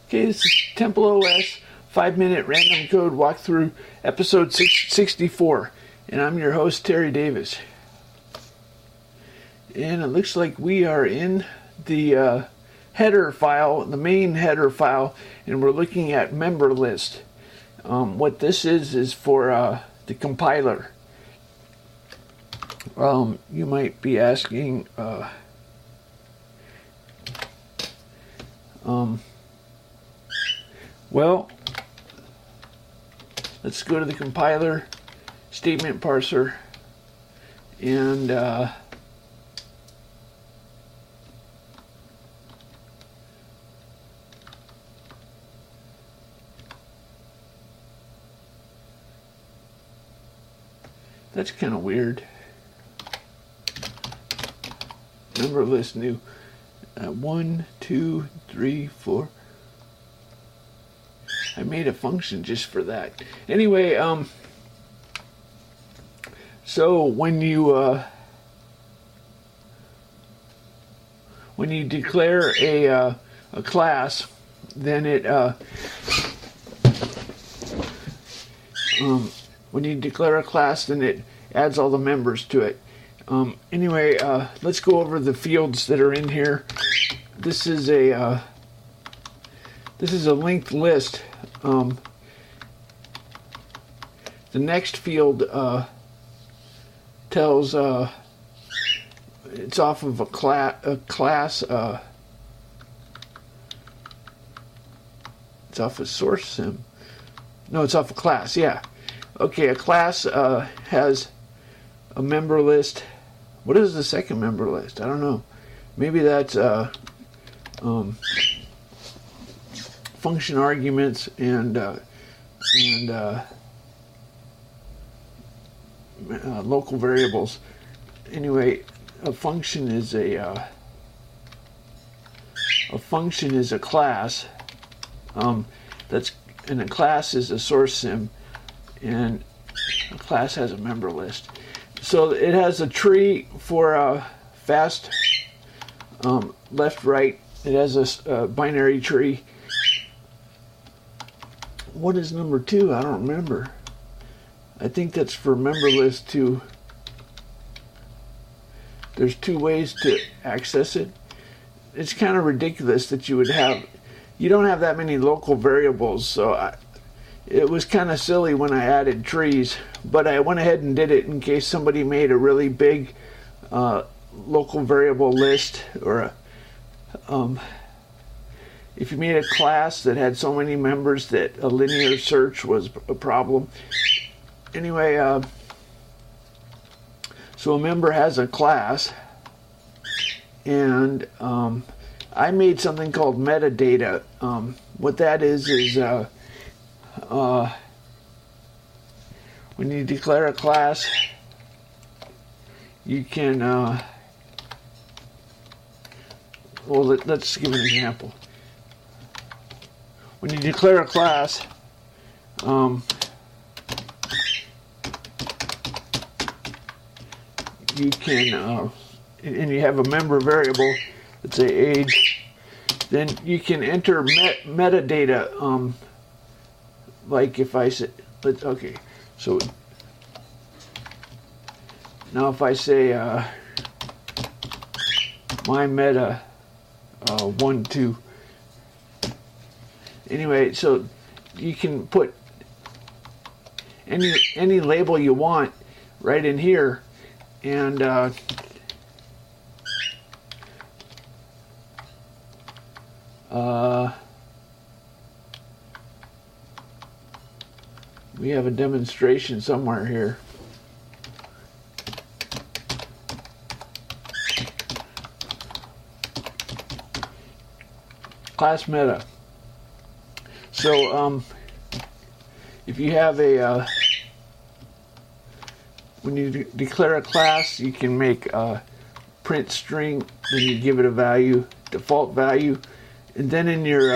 Okay, this is TempleOS 5-minute random code walkthrough episode 64, and I'm your host Terry Davis. And it looks like we are in the header file, the main header file, and we're looking at member list. What this is for the compiler. You might be asking, well, let's go to the compiler statement parser and that's kind of weird. Member list new. 1, 2, 3, 4. I made a function just for that. Anyway, so when you declare a class, then it when you declare a class, then it adds all the members to it. Anyway, let's go over the fields that are in here. This is a linked list. The next field tells it's off of a class. It's off a source sim. No, it's off a class. Yeah. Okay, a class has a member list. What is the second member list? I don't know. Maybe that's function arguments and local variables. Anyway, a function is a class. And a class is a source sim, and a class has a member list. So it has a tree for fast left right. It has a binary tree. What is number 2? I don't remember. I think that's for member list 2. There's 2 ways to access it. It's kind of ridiculous that you don't have that many local variables, so it was kind of silly when I added trees, but I went ahead and did it in case somebody made a really big local variable list, or if you made a class that had so many members that a linear search was a problem. Anyway, so a member has a class, and I made something called metadata. What that is when you declare a class, you can well, let's give an example. When you declare a class, you can and you have a member variable, let's say age, then you can enter metadata. Like if I say, okay, so now if I say my meta 1, 2. Anyway, so you can put any label you want right in here, and we have a demonstration somewhere here. Class meta. So if you have when you declare a class, you can make a print string, then you give it a value, default value, and then in your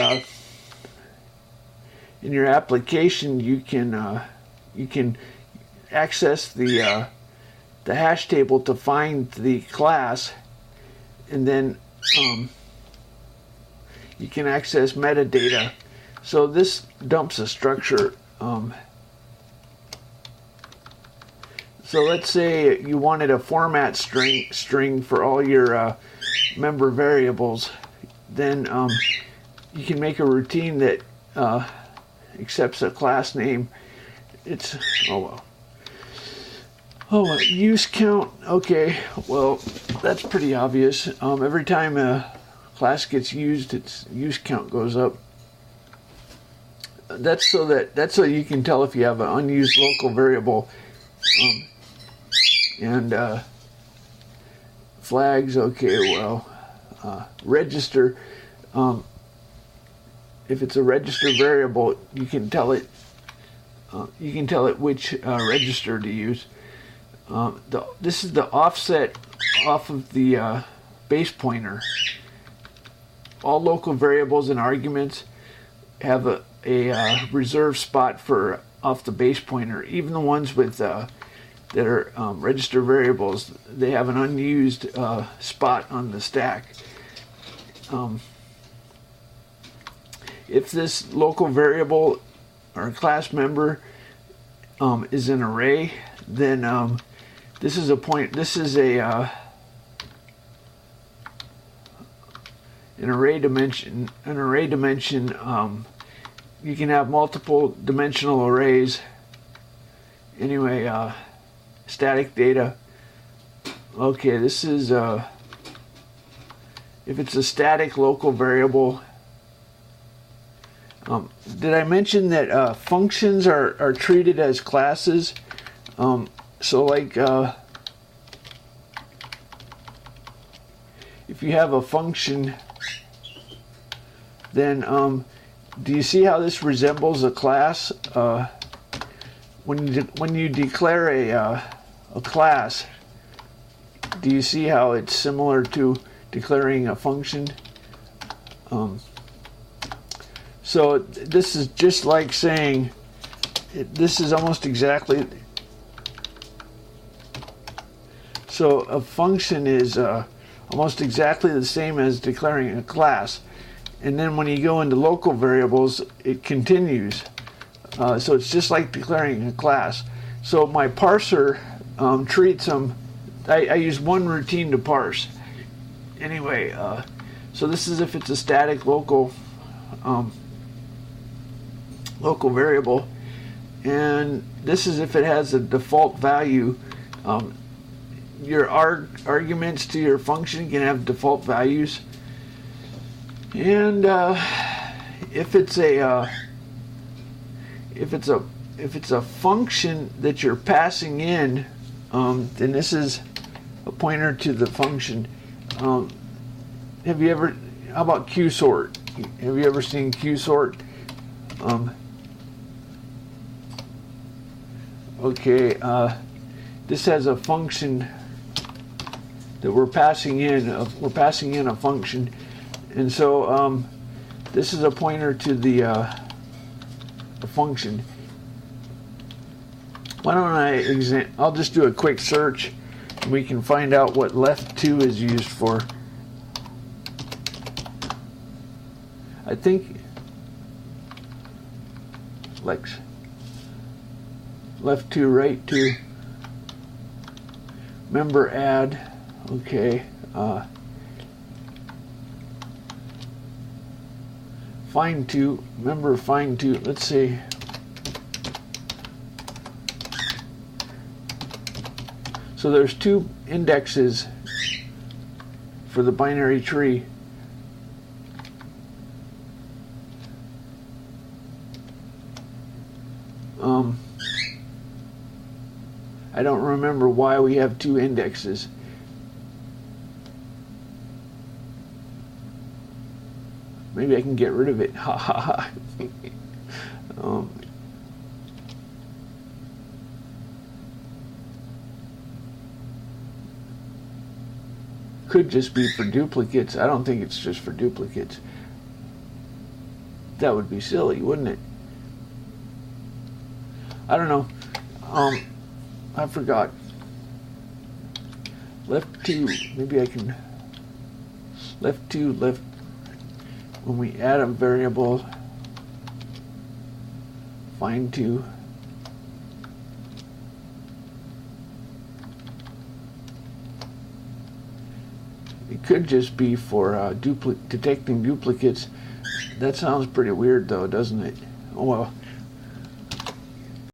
application you can access the hash table to find the class, and then you can access metadata. So this dumps a structure. So let's say you wanted a format string for all your member variables. Then you can make a routine that accepts a class name. It's, use count. Okay, well, that's pretty obvious. Every time a class gets used, its use count goes up. That's so you can tell if you have an unused local variable. And flags. Okay, well, register. If it's a register variable, you can tell it. You can tell it which register to use. This is the offset off of the base pointer. All local variables and arguments have a reserved spot for off the base pointer. Even the ones with that are register variables, they have an unused spot on the stack. If this local variable or class member is an array, then this is an array dimension. An array dimension. You can have multiple dimensional arrays. Anyway, static data. Okay, this is if it's a static local variable. Did I mention that functions are treated as classes? So like if you have a function, then do you see how this resembles a class? When you declare a class, do you see how it's similar to declaring a function? So this is just like saying, this is almost exactly. So a function is almost exactly the same as declaring a class. And then when you go into local variables, it continues. So it's just like declaring a class. So my parser treats them. I use one routine to parse. Anyway, so this is if it's a static local variable, and this is if it has a default value. Your arguments to your function can have default values, and if it's a function that you're passing in, then this is a pointer to the function. How about qsort? Have you ever seen qsort? Okay, this has a function that we're passing in. We're passing in a function, and so this is a pointer to the function. Why don't I'll just do a quick search, and we can find out what left2 is used for. I think Lex. Left2, right2. Member add. Okay. Find2. Member find2. Let's see. So there's two indexes for the binary tree. I don't remember why we have two indexes. Maybe I can get rid of it. Ha ha ha. Could just be for duplicates. I don't think it's just for duplicates. That would be silly, wouldn't it? I don't know. I forgot. Left2. Maybe I can. Left2. Left. when we add a variable, find to. It could just be for detecting duplicates. That sounds pretty weird though, doesn't it? Oh well,